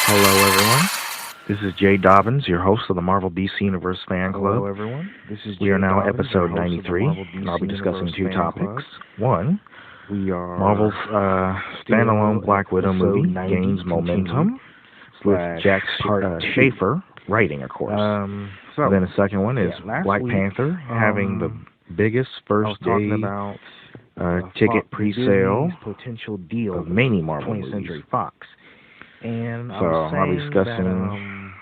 Hello, everyone. This is Jay Dobbins, your host of the Marvel DC Universe Fan Club. Hello, everyone. This is We are Jay now Dobbins, episode your host of the 93, Marvel and I'll be DC discussing Universe two Fan topics. Club. One, We are Marvel's standalone Black Widow episode movie 90 gains momentum with slash Jack part two. Schaefer writing, of course. And then the second one is Black Panther having the biggest first day about ticket pre-sale potential deal of many Marvel 20th movies. Century Fox. And So I'll be discussing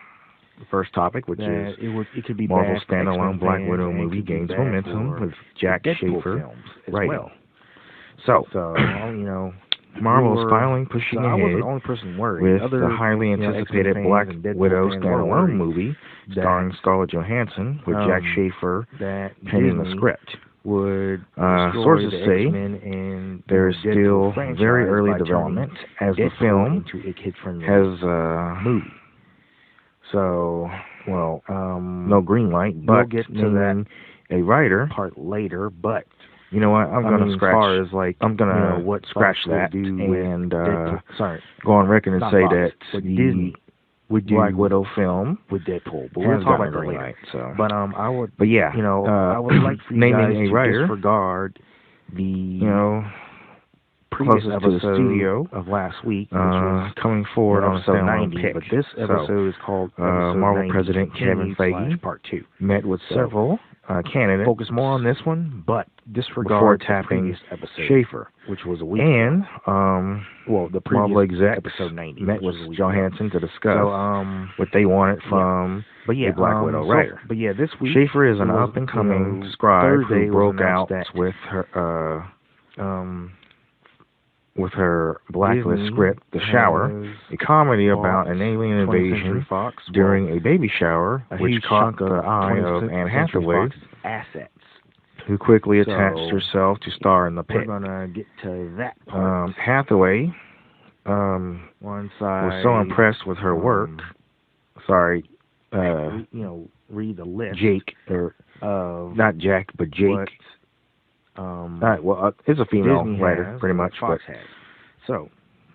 the first topic, which is it could be Marvel's bad for standalone X-Men Black fans, Widow and it movie could be gains bad momentum for with Jack Deadpool Schaefer films as writing. well. So Marvel is we were- finally pushing I wasn't ahead the only person worried. with Other, the highly anticipated X-Men Black fans and Deadpool Widow fans were standalone worried movie that starring Scarlett Johansson with Jack Schaefer that penning the Disney script. would Sources destroy the say X-Men and there is Deadpool still franchise very early by development as the Deadpool film into a kid-friendly has movie. so no no green light, we'll but get to naming a writer. part later, but You know what? I'm gonna as scratch. far as like I'm gonna what scratch Fox will that do with and Deadpool. go on record and Not say Fox, that but the Disney would do Black Widow film with Deadpool. But has we'll talk gotten a about that green later. light. So, But I would, yeah, I would like for you naming guys a to writer, disregard the previous closest to the episode studio of last week, which was coming forward on a episode standalone 90. pick. But this episode is called episode Marvel 90 President Kevin Feige Part 2. met with So, several candidates. Focus more on this one, but before disregard the tapping previous episode, Schaefer, which was a week and the previous Marvel execs episode 90 met which with was a week Johansson to discuss So, what they wanted from but yeah, a Black Widow writer. But yeah, this week Schaefer is an it was, up-and-coming scribe Thursday who broke was out announced with her blacklist Disney script, The Shower, has a comedy bought about an alien 20th invasion Century Fox during a baby shower, a which huge caught chunk of the eye 20th of Anne Century Hathaway, Fox's assets. who quickly So, attached herself to star in the We're pick. gonna get to that part. Hathaway One side was so impressed with her work. read the list. Jake, or of not Jack, but Jake. what, It's a female Disney writer, has, pretty what much. Fox But has. So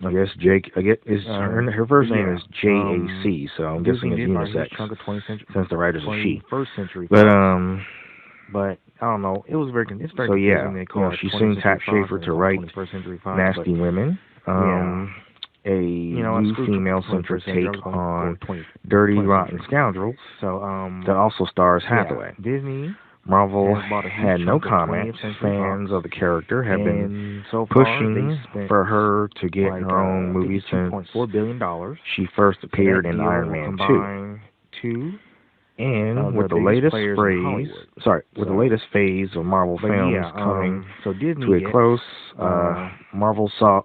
I guess Jake. Her first name yeah, is J.A.C. So I'm guessing Disney it's did buy a huge unisex chunk of 20th century, since the writer's a she. 21st century But Fox. But I don't know. It was very. It's very so yeah, confusing. They call it she 20th soon Century tapped Fox Schaefer and to it's write 21st Century Fox, Nasty Women. A new screw female-centric 21st take century, on 20th Dirty 20th Rotten century. Scoundrels So that also stars Hathaway. Disney Marvel has bought a huge had no chunk of comment. 20th Century Fans Fox. of the character have been And so far, pushing they spent for her to get like, her own movie since $2.4 billion. she first appeared in That Iron deal will Man 2. combine two And of with the the biggest latest players in phase, Hollywood. with the latest phase of Marvel But films yeah, coming so Disney to a gets, close, Marvel saw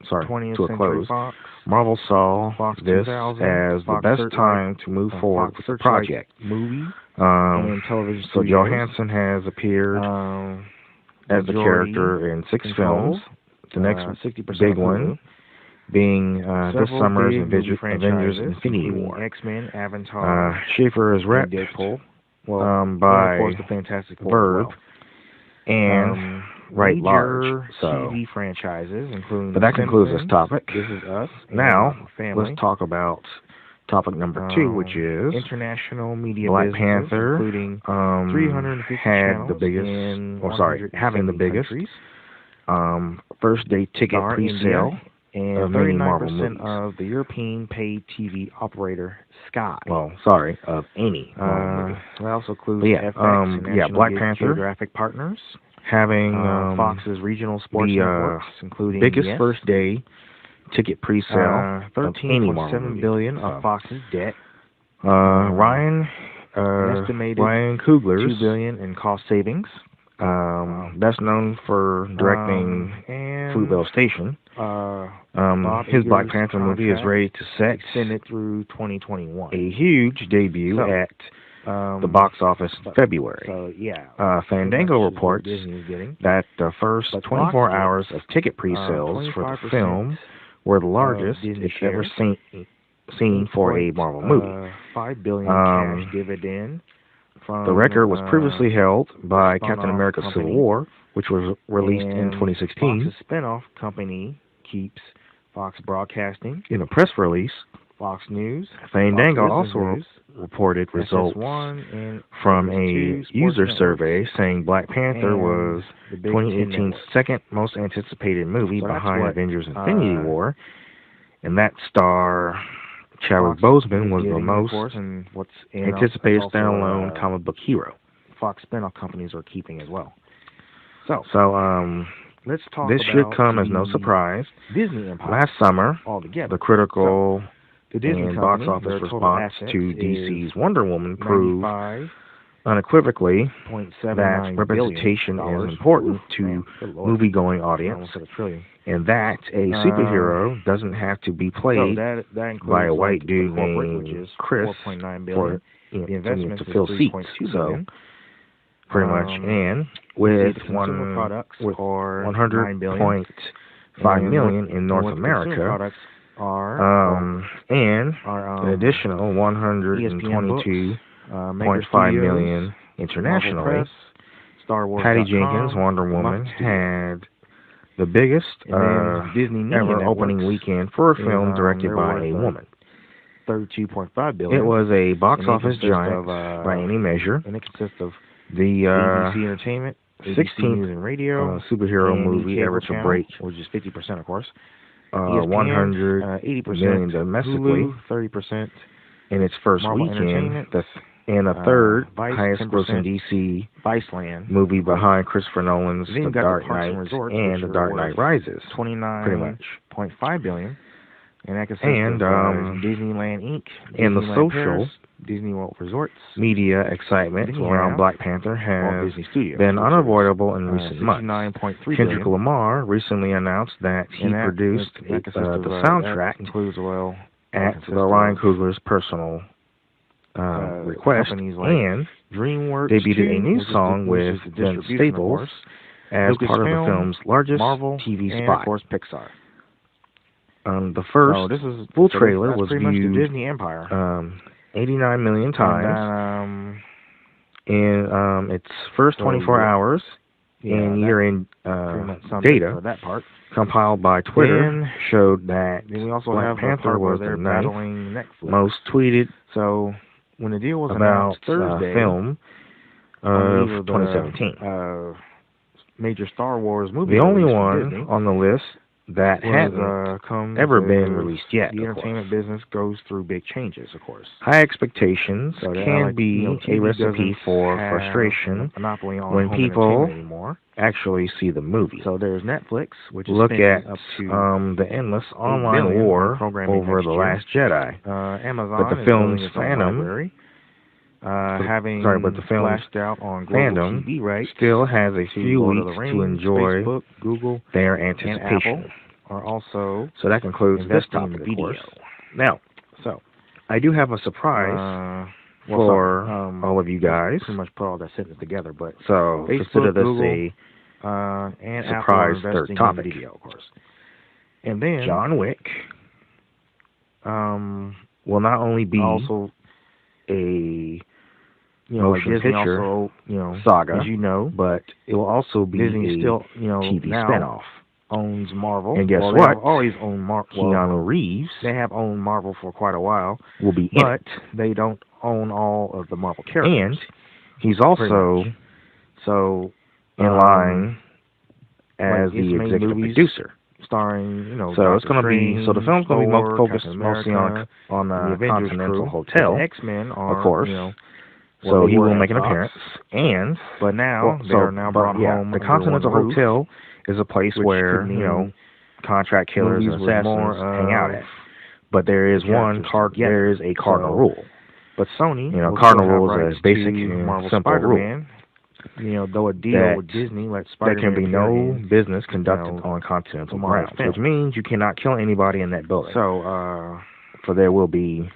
20th to a Century close. Fox, Marvel saw Fox this 2000, as the Fox best Searchlight, time to move forward Fox with the Searchlight project. movie Um, and television so studios. Johansson has appeared as the majority character in 6 control, films. The next 60% big of one Hulu. being this Several summer's big movie Avengers franchises, Infinity including War. X-Men, Avatar, Schaefer is and repped Deadpool. by and of course the Fantastic Four Verb as well. and Right major Large. So, TV franchises, including but that concludes this topic. This Is Us. Now, Family. let's talk about topic number 2, which is international media Black businesses, Panther, including 350 had the channels biggest, in having the 170 biggest countries. first day ticket Star pre-sale and of many Marvel 39% movies. of the European paid TV operator Sky. Of any Marvel movie. That also includes But yeah, FX and National Black Panther Geographic Partners, having Fox's regional sports the networks, including biggest first day ticket pre-sale of any Marvel $13.7 movie. billion of Fox's debt. Ryan estimated Coogler's $2 billion in cost savings. best known for directing and Fruitvale Station. His Black Panther movie is ready to set extended through 2021. a huge debut at the box office in February. So yeah, Fandango reports Disney is getting. that the first 24 hours of ticket pre-sales for the film were the largest it's ever seen for a Marvel movie. $5 billion cash dividend. The record was previously held by spun-off Captain America: company, Civil War, which was released in and 2016. Fox's spinoff company keeps Fox Broadcasting. In a press release, Fox News. Fandango also reported results from a user survey saying Black Panther was 2018's second most anticipated movie behind Avengers Infinity War, and that star Chadwick Boseman was the most anticipated standalone comic book hero. Fox spinoff companies are keeping as well. So let's talk. This should come as no surprise. Disney Empire. Last summer, altogether. The critical and box office response to DC's Wonder Woman proved unequivocally that representation is important to movie-going audience, and that a superhero doesn't have to be played by a white dude named Chris for to fill seats. So pretty much, and with 100.5 million in North America, and an additional 122.5 million internationally, Patty Jenkins' Wonder Woman had the biggest ever opening weekend for a film directed by a woman. $32.5 billion. It was a box office giant by any measure. And it consists of the ABC Entertainment, 16th radio, superhero movie ever to break, which is 50%, of course. 100 million domestically, Hulu, 30%, in its first weekend, and a third highest grossing DC Viceland movie behind Christopher Nolan's The Dark Knight and The Dark Knight Rises. $29.5 billion. And that consists of Disneyland Inc., and the social Paris, Disney World Resorts. Media excitement around Black Panther has been unavoidable in recent months. Kendrick Lamar recently announced that he produced the soundtrack at Ryan Coogler's personal request, and debuted a new song with Vince Staples as part of the film's largest TV spot. Of course, Pixar. The first full trailer was viewed Disney Empire 89 million times in its first 24 hours, and year-end data compiled by Twitter showed that Black Panther was the ninth most tweeted when the deal was about Thursday, film of 2017. Major Star Wars movie. The only one on the list that hadn't ever been released yet. The entertainment business goes through big changes, of course. High expectations can be a recipe for frustration when people actually see the movie. So there's Netflix, which is look at the endless online war over The Last Jedi. Amazon, but the film's fandom, but the film's out on fandom TV rights still has a few weeks to enjoy Facebook, Google, their anticipation. Are also so that concludes this topic, of course. Now, I do have a surprise for all of you guys. Pretty much put all that sentence together, but so Facebook, consider this Google, a surprise third topic. Video, of course. And then John Wick will not only be also a motion picture saga, as you know, but it will also be Disney a still, TV now spinoff. Owns Marvel, and guess what? They have always owned Marvel. Keanu Reeves. They have owned Marvel for quite a while. Will be but in it. They don't own all of the Marvel characters. And he's also in line as the executive producer. Starring, so it's going to be the film's going to be focused mostly on the Continental Hotel, X-Men, of course. So he will make an appearance, but now they're now brought home. The Continental Hotel is a place where contract killers and assassins hang out at. But there is there is a cardinal rule. But Sony, cardinal rule is a basic and simple rule. Though a deal with Disney lets Spider-Man, there can be no business conducted on continental grounds, which means you cannot kill anybody in that building. So, for there will be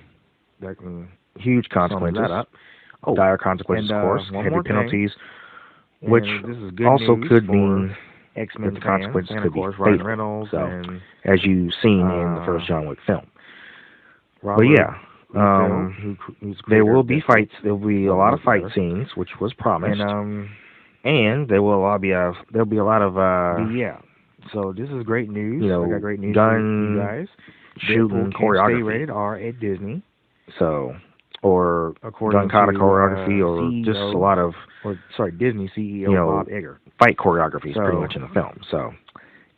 huge consequences, dire consequences, of course, heavy penalties, which also could mean X-Men the consequences could be Ryan Reynolds, as you've seen in the first John Wick film. Robert, there will be fights. There will be a lot of fight scenes, which was promised, and there will be a lot of So this is great news. I got great news gun for you guys. shooting choreography. Stay rated R at Disney. So, or gun kata choreography, or CEO, just a lot of, Disney CEO Bob Iger. Fight choreography is pretty much in the film. So,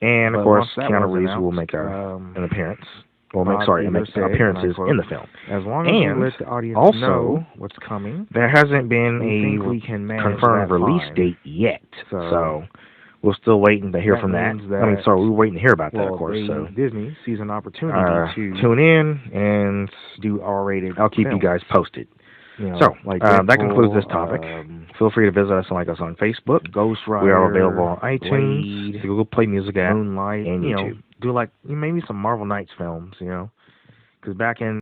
and of course, Keanu Reeves will make an appearance. Appearances in the film. As long as we let the audience know what's coming, there hasn't been a confirmed release date yet. So we're still waiting to hear from that. We're waiting to hear about that, of course. So Disney sees an opportunity to tune in and do R-rated. I'll keep you guys posted. That concludes this topic. Feel free to visit us and like us on Facebook. Ghost Rider. We are available on iTunes, Blade, Google Play Music app, Moonlight, and YouTube. Do maybe some Marvel Knights films, because back in